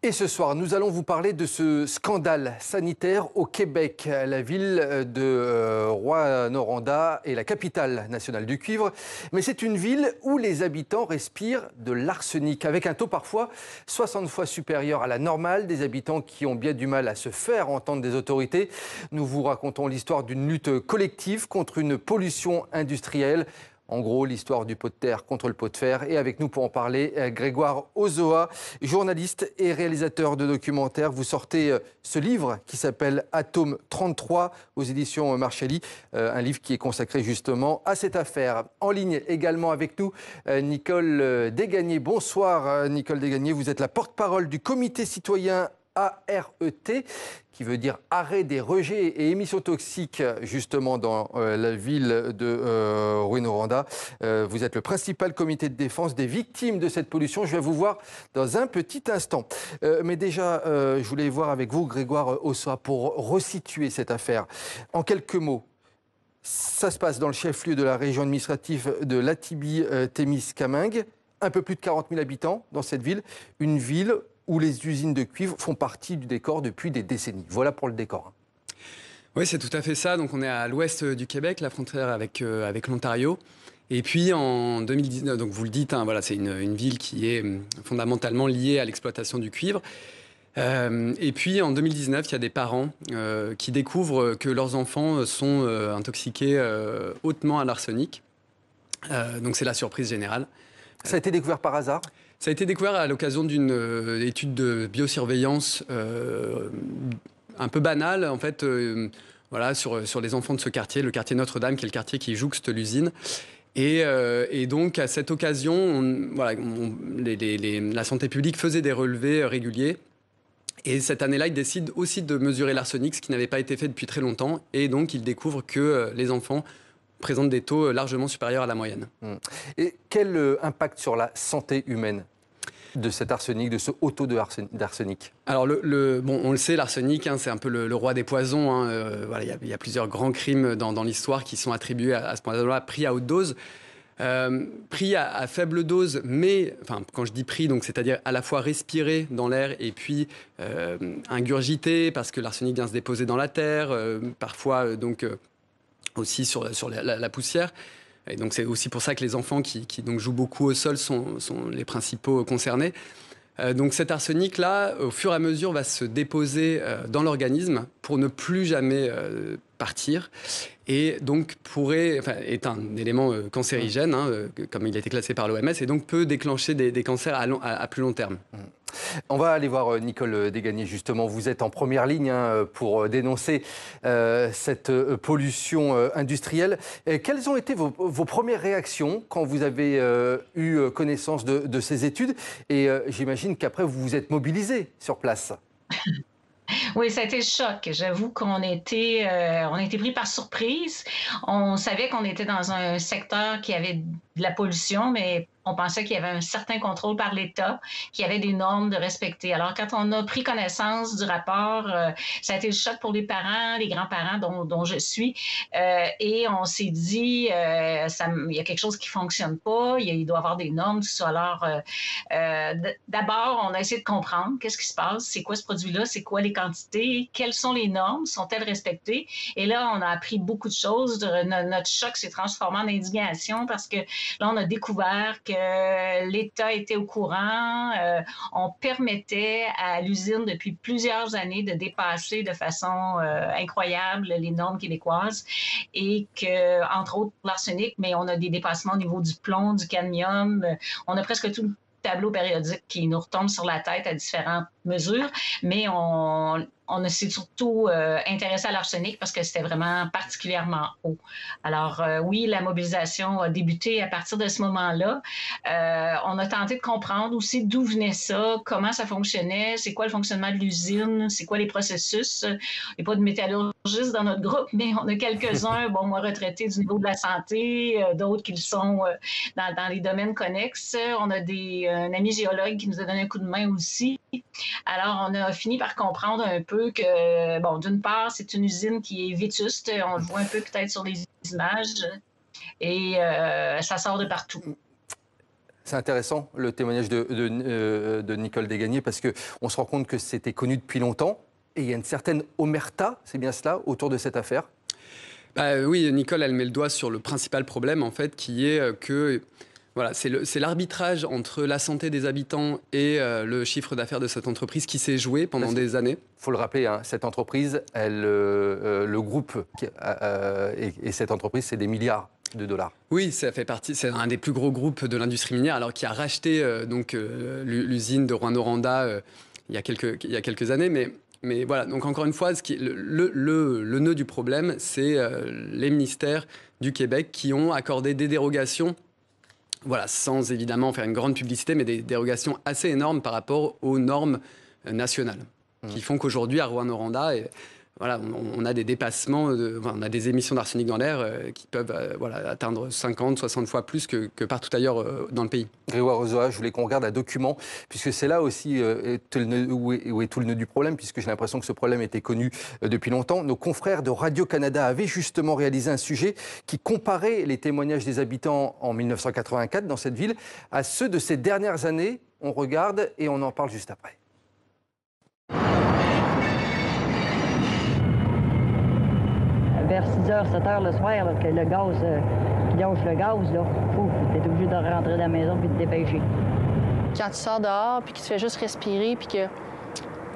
Et ce soir, nous allons vous parler de ce scandale sanitaire au Québec. La ville de Rouyn-Noranda est la capitale nationale du cuivre, mais c'est une ville où les habitants respirent de l'arsenic, avec un taux parfois 60 fois supérieur à la normale, des habitants qui ont bien du mal à se faire entendre des autorités. Nous vous racontons l'histoire d'une lutte collective contre une pollution industrielle. En gros, l'histoire du pot de terre contre le pot de fer. Et avec nous pour en parler, Grégoire Ozoa, journaliste et réalisateur de documentaires. Vous sortez ce livre qui s'appelle Atome 33 aux éditions Marchelli, un livre qui est consacré justement à cette affaire. En ligne également avec nous, Nicole Desgagnés. Bonsoir Nicole Desgagnés, vous êtes la porte-parole du comité citoyen ARET, qui veut dire arrêt des rejets et émissions toxiques, justement dans la ville de Rouyn-Noranda. Vous êtes le principal comité de défense des victimes de cette pollution. Je vais vous voir dans un petit instant. Mais déjà, je voulais voir avec vous, Grégoire Ozoa, pour resituer cette affaire. En quelques mots, ça se passe dans le chef-lieu de la région administrative de l'Atibi-Témiscamingue. Un peu plus de 40 000 habitants dans cette ville. Une ville où les usines de cuivre font partie du décor depuis des décennies. Voilà pour le décor. Oui, c'est tout à fait ça. Donc on est à l'ouest du Québec, la frontière avec l'Ontario. Et puis en 2019, donc vous le dites, voilà, c'est une ville qui est fondamentalement liée à l'exploitation du cuivre. Et puis en 2019, il y a des parents qui découvrent que leurs enfants sont intoxiqués hautement à l'arsenic. Donc c'est la surprise générale. Ça a été découvert par hasard ? Ça a été découvert à l'occasion d'une étude de biosurveillance un peu banale, en fait, voilà, sur les enfants de ce quartier, le quartier Notre-Dame, qui est le quartier qui jouxte l'usine. Et donc, à cette occasion, la santé publique faisait des relevés réguliers. Et cette année-là, ils décident aussi de mesurer l'arsenic, ce qui n'avait pas été fait depuis très longtemps. Et donc, ils découvrent que les enfants présentent des taux largement supérieurs à la moyenne. Et quel impact sur la santé humaine de cet arsenic, de ce haut taux d'arsenic ? Alors, bon, on le sait, l'arsenic, c'est un peu le roi des poisons. Voilà, il y a plusieurs grands crimes dans l'histoire qui sont attribués à ce point-là, pris à haute dose. Pris à faible dose, mais enfin, quand je dis pris, donc c'est-à-dire à la fois respirer dans l'air et puis ingurgiter, parce que l'arsenic vient se déposer dans la terre, parfois aussi sur la poussière. Et donc c'est aussi pour ça que les enfants qui donc jouent beaucoup au sol sont les principaux concernés. Donc cet arsenic-là, au fur et à mesure, va se déposer dans l'organisme pour ne plus jamais partir. Et donc est un élément cancérigène, comme il a été classé par l'OMS, et donc peut déclencher des cancers à plus long terme. On va aller voir Nicole Desgagnés, justement. Vous êtes en première ligne pour dénoncer cette pollution industrielle. Quelles ont été vos premières réactions quand vous avez eu connaissance de ces études ? Et j'imagine qu'après, vous vous êtes mobilisé sur place. Oui, ça a été le choc. J'avoue qu'on était pris par surprise. On savait qu'on était dans un secteur qui avait de la pollution, mais on pensait qu'il y avait un certain contrôle par l'État, qu'il y avait des normes de respecter. Alors, quand on a pris connaissance du rapport, ça a été le choc pour les parents, les grands-parents dont je suis. Et on s'est dit, il y a quelque chose qui ne fonctionne pas, il doit y avoir des normes, tout ça. Alors, d'abord, on a essayé de comprendre qu'est-ce qui se passe, c'est quoi ce produit-là, c'est quoi les quantités, quelles sont les normes, sont-elles respectées? Et là, on a appris beaucoup de choses. Notre choc s'est transformé en indignation parce que là, on a découvert que l'État était au courant. On permettait à l'usine depuis plusieurs années de dépasser de façon incroyable les normes québécoises et que, entre autres, l'arsenic, mais on a des dépassements au niveau du plomb, du cadmium. On a presque tout le tableau périodique qui nous retombe sur la tête à différentes mesures, mais on s'est surtout intéressé à l'arsenic parce que c'était vraiment particulièrement haut. Alors oui, la mobilisation a débuté à partir de ce moment-là. On a tenté de comprendre aussi d'où venait ça, comment ça fonctionnait, c'est quoi le fonctionnement de l'usine, c'est quoi les processus. Il n'y a pas de métallurgistes dans notre groupe, mais on a quelques-uns, moi retraités du niveau de la santé, d'autres qui le sont dans les domaines connexes. On a un ami géologue qui nous a donné un coup de main aussi. Alors, on a fini par comprendre un peu que, d'une part, c'est une usine qui est vétuste. On le voit un peu peut-être sur les images. Et ça sort de partout. C'est intéressant le témoignage de Nicole Desgagnés parce qu'on se rend compte que c'était connu depuis longtemps et il y a une certaine omerta, c'est bien cela, autour de cette affaire. Oui, Nicole, elle met le doigt sur le principal problème en fait, qui est que voilà, c'est l'arbitrage entre la santé des habitants et le chiffre d'affaires de cette entreprise qui s'est joué pendant des années. Il faut le rappeler, hein, cette entreprise, le groupe et cette entreprise, c'est des milliards de dollars. Oui, ça fait partie. C'est un des plus gros groupes de l'industrie minière, alors qui a racheté l'usine de Rouyn-Noranda il y a quelques années, mais voilà. Donc encore une fois, le nœud du problème, c'est les ministères du Québec qui ont accordé des dérogations. Voilà, sans évidemment faire une grande publicité, mais des dérogations assez énormes par rapport aux normes nationales, qui font qu'aujourd'hui, à Rouyn-Noranda, voilà, on a des dépassements, on a des émissions d'arsenic dans l'air qui peuvent atteindre 50, 60 fois plus que partout ailleurs dans le pays. Grégoire Ozoa, je voulais qu'on regarde un document, puisque c'est là aussi où est tout le nœud du problème, puisque j'ai l'impression que ce problème était connu depuis longtemps. Nos confrères de Radio-Canada avaient justement réalisé un sujet qui comparait les témoignages des habitants en 1984 dans cette ville à ceux de ces dernières années. On regarde et on en parle juste après. Vers 6h, 7h le soir, là, que le gaz, qui lâche le gaz, là, t'es obligé de rentrer dans la maison puis de te dépêcher. Quand tu sors dehors puis que tu fais juste respirer puis que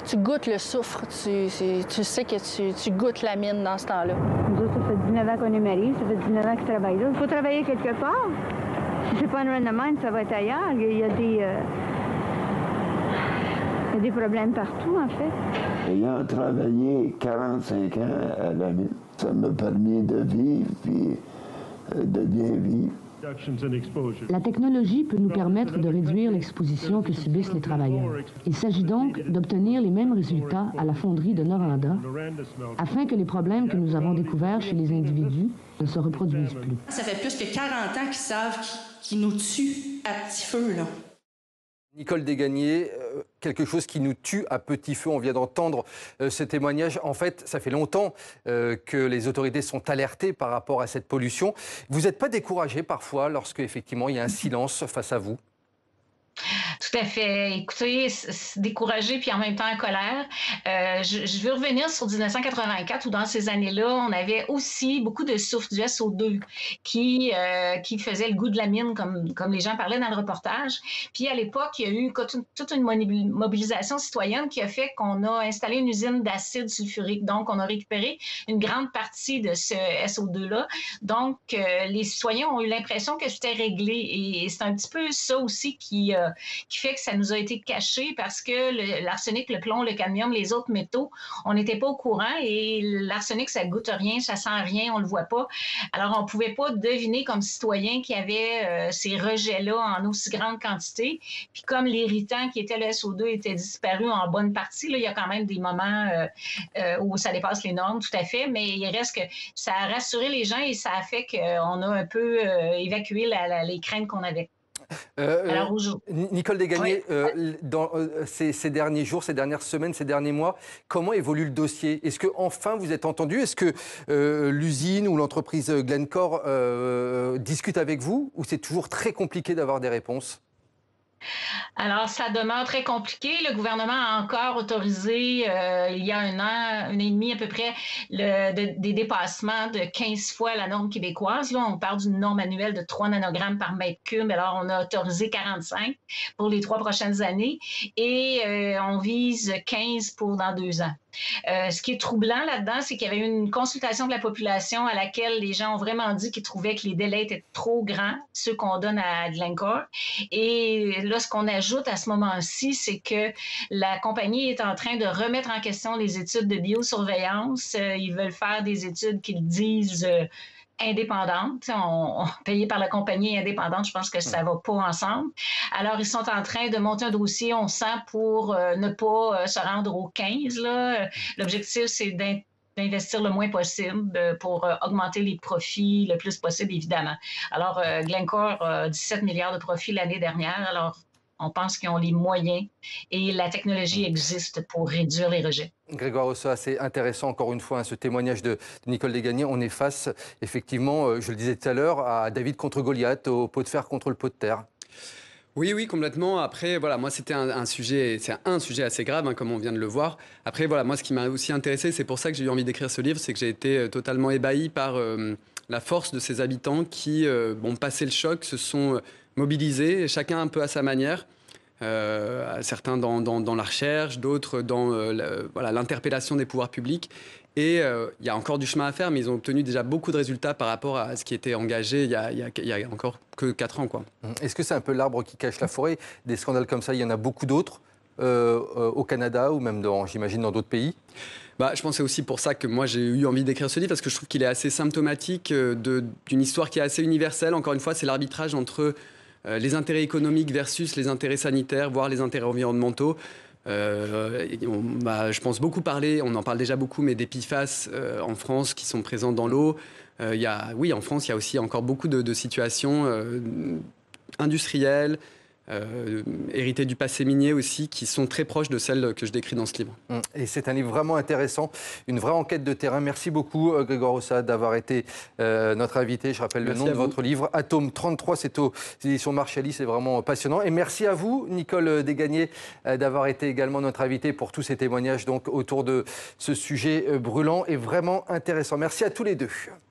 tu goûtes le soufre, tu sais que tu goûtes la mine dans ce temps-là. Nous autres, ça fait 19 ans qu'on est mariés, ça fait 19 ans qu'ils travaillent là. Il faut travailler quelque part. Si c'est pas un rendement, ça va être ailleurs. Il y a des problèmes partout, en fait. Ayant travaillé 45 ans à la mine, ça m'a permis de vivre puis de bien vivre. La technologie peut nous permettre de réduire l'exposition que subissent les travailleurs. Il s'agit donc d'obtenir les mêmes résultats à la fonderie de Noranda, afin que les problèmes que nous avons découverts chez les individus ne se reproduisent plus. Ça fait plus que 40 ans qu'ils savent qu'ils nous tuent à petit feu, là. Nicole Desgagnés, quelque chose qui nous tue à petit feu. On vient d'entendre ce témoignage. En fait, ça fait longtemps que les autorités sont alertées par rapport à cette pollution. Vous n'êtes pas découragé parfois lorsque effectivement il y a un silence face à vous? Tout à fait. Écoutez, découragé puis en même temps en colère. Je veux revenir sur 1984 où dans ces années-là, on avait aussi beaucoup de soufre du SO2 qui faisait le goût de la mine, comme les gens parlaient dans le reportage. Puis à l'époque, il y a eu toute une mobilisation citoyenne qui a fait qu'on a installé une usine d'acide sulfurique. Donc, on a récupéré une grande partie de ce SO2-là. Donc, les citoyens ont eu l'impression que c'était réglé. Et c'est un petit peu ça aussi qui fait que ça nous a été caché parce que l'arsenic, le plomb, le cadmium, les autres métaux, on n'était pas au courant et l'arsenic, ça goûte rien, ça sent rien, on le voit pas. Alors, on pouvait pas deviner comme citoyen qu'il y avait ces rejets-là en aussi grande quantité. Puis comme l'irritant qui était le SO2 était disparu en bonne partie, là, il y a quand même des moments où ça dépasse les normes, tout à fait, mais il reste que ça a rassuré les gens et ça a fait qu'on a un peu évacué les craintes qu'on avait. Nicole Desgagnés, oui. Dans ces derniers jours, ces dernières semaines, ces derniers mois, comment évolue le dossier? Est-ce qu'enfin vous êtes entendu? Est-ce que l'usine ou l'entreprise Glencore discute avec vous ou c'est toujours très compliqué d'avoir des réponses? Alors, ça demeure très compliqué. Le gouvernement a encore autorisé, il y a un an et demi à peu près, des dépassements de 15 fois la norme québécoise. Là, on parle d'une norme annuelle de 3 nanogrammes par mètre cube. Alors, on a autorisé 45 pour les 3 prochaines années et on vise 15 pour dans 2 ans. Ce qui est troublant là-dedans, c'est qu'il y avait eu une consultation de la population à laquelle les gens ont vraiment dit qu'ils trouvaient que les délais étaient trop grands, ceux qu'on donne à Glencore. Et là, ce qu'on ajoute à ce moment-ci, c'est que la compagnie est en train de remettre en question les études de biosurveillance. Ils veulent faire des études qu'ils disent indépendante, payée par la compagnie indépendante, je pense que ça va pas ensemble. Alors, ils sont en train de monter un dossier, on sent, pour ne pas se rendre aux 15. L'objectif, c'est d'investir le moins possible pour augmenter les profits le plus possible, évidemment. Alors, Glencore a 17 milliards de profits l'année dernière. Alors, on pense qu'ils ont les moyens et la technologie existe pour réduire les rejets. Grégoire Ozoa, c'est intéressant encore une fois, ce témoignage de Nicole Desgagnés. On est face, effectivement, je le disais tout à l'heure, à David contre Goliath, au pot de fer contre le pot de terre. Oui, oui, complètement. Après, voilà, moi, c'était un sujet assez grave, hein, comme on vient de le voir. Après, voilà, moi, ce qui m'a aussi intéressé, c'est pour ça que j'ai eu envie d'écrire ce livre, c'est que j'ai été totalement ébahi par la force de ces habitants qui, passé le choc, se sont mobilisés, chacun un peu à sa manière. Certains dans la recherche, d'autres dans l'interpellation des pouvoirs publics. Et il y a encore du chemin à faire, mais ils ont obtenu déjà beaucoup de résultats par rapport à ce qui était engagé il y a encore que 4 ans, quoi. Est-ce que c'est un peu l'arbre qui cache la forêt? Des scandales comme ça, il y en a beaucoup d'autres au Canada ou même, j'imagine, dans d'autres pays? Je pense que c'est aussi pour ça que moi j'ai eu envie d'écrire ce livre, parce que je trouve qu'il est assez symptomatique d'une histoire qui est assez universelle. Encore une fois, c'est l'arbitrage entre les intérêts économiques versus les intérêts sanitaires, voire les intérêts environnementaux. Je pense beaucoup parler, on en parle déjà beaucoup, mais des PFAS en France qui sont présents dans l'eau. En France, il y a aussi encore beaucoup de situations industrielles, héritées du passé minier aussi, qui sont très proches de celles que je décris dans ce livre. Et c'est un livre vraiment intéressant, une vraie enquête de terrain. Merci beaucoup, Grégoire Ossat, d'avoir été notre invité. Je rappelle le nom de votre livre, Atome 33, c'est aux éditions Marchalis, c'est vraiment passionnant. Et merci à vous, Nicole Desgagnés, d'avoir été également notre invitée pour tous ces témoignages donc, autour de ce sujet brûlant et vraiment intéressant. Merci à tous les deux.